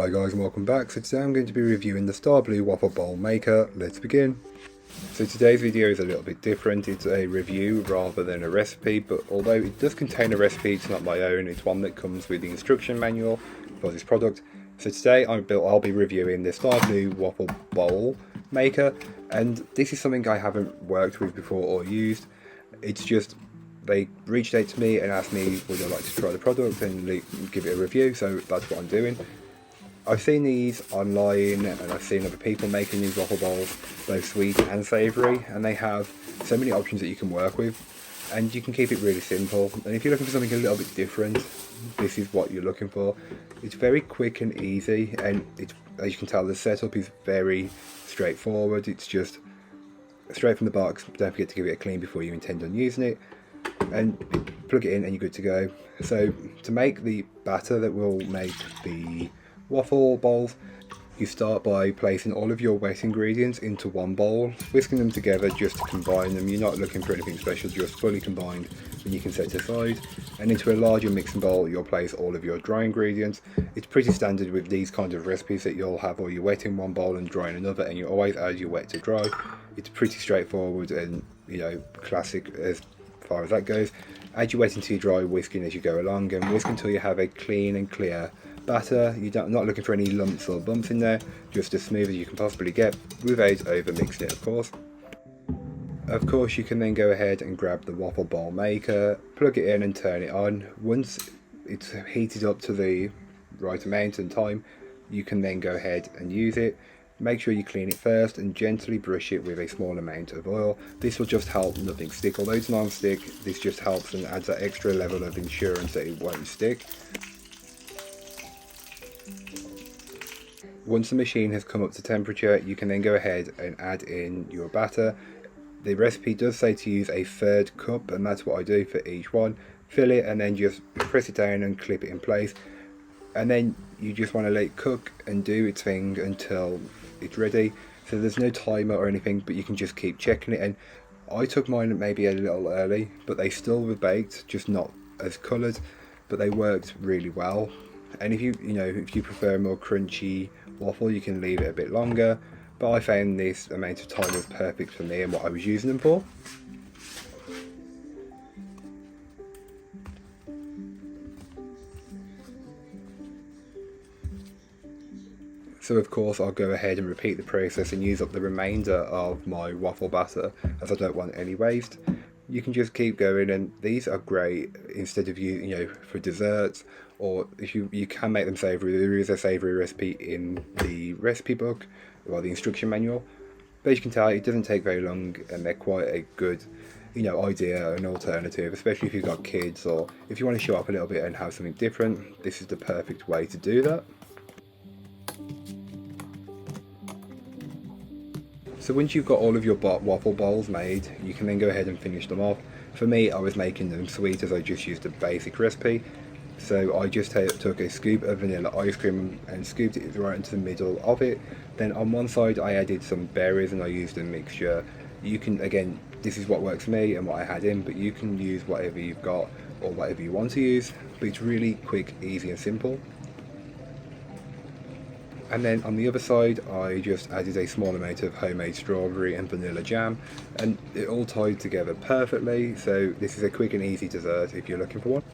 Hi guys and welcome back. So today I'm going to be reviewing the StarBlue Waffle Bowl Maker. Let's begin. So today's video is a little bit different. It's a review rather than a recipe, but although it does contain a recipe, it's not my own. It's one that comes with the instruction manual for this product. So today I'll be reviewing the StarBlue Waffle Bowl Maker, and this is something I haven't worked with before or used. It's just they reached out to me and asked me would I like to try the product and give it a review, so that's what I'm doing. I've seen these online and I've seen other people making these waffle bowls, both sweet and savoury, and they have so many options that you can work with, and you can keep it really simple. And if you're looking for something a little bit different, this is what you're looking for. It's very quick and easy, and it's, as you can tell, the setup is very straightforward. It's just straight from the box. Don't forget to give it a clean before you intend on using it, and plug it in and you're good to go. So to make the batter that will make the waffle bowls, you start by placing all of your wet ingredients into one bowl, whisking them together just to combine them. You're not looking for anything special, just fully combined, and you can set aside. And into a larger mixing bowl you'll place all of your dry ingredients. It's pretty standard with these kind of recipes that you'll have all your wet in one bowl and dry in another, and you always add your wet to dry. It's pretty straightforward and, you know, classic as far as that goes. Add your wet into your dry, whisking as you go along, and whisk until you have a clean and clear batter. You're not looking for any lumps or bumps in there, just as smooth as you can possibly get without over mixing it, of course. Of course, you can then go ahead and grab the waffle bowl maker, plug it in and turn it on. Once it's heated up to the right amount and time, you can then go ahead and use it. Make sure you clean it first and gently brush it with a small amount of oil. This will just help nothing stick. Although it's non-stick, this just helps and adds that extra level of insurance that it won't stick. Once the machine has come up to temperature, you can then go ahead and add in your batter. The recipe does say to use a third cup, and that's what I do for each one. Fill it and then just press it down and clip it in place. And then you just want to let it cook and do its thing until it's ready. So there's no timer or anything, but you can just keep checking it. And I took mine maybe a little early, but they still were baked, just not as coloured, but they worked really well. And if you prefer a more crunchy waffle, you can leave it a bit longer, but I found this amount of time was perfect for me and what I was using them for. So of course I'll go ahead and repeat the process and use up the remainder of my waffle batter, as I don't want any waste. You can just keep going, and these are great instead of for desserts, or if you can make them savoury. There is a savoury recipe in the recipe book or the instruction manual, but as you can tell, it doesn't take very long and they're quite a good idea, an alternative, especially if you've got kids or if you want to show up a little bit and have something different. This is the perfect way to do that. So once you've got all of your waffle bowls made, you can then go ahead and finish them off. For me, I was making them sweet as I just used a basic recipe. So I just took a scoop of vanilla ice cream and scooped it right into the middle of it. Then on one side I added some berries and I used a mixture. You can, again, this is what works for me and what I had in, but you can use whatever you've got or whatever you want to use. But it's really quick, easy and simple. And then on the other side I just added a small amount of homemade strawberry and vanilla jam, and it all tied together perfectly. So this is a quick and easy dessert if you're looking for one.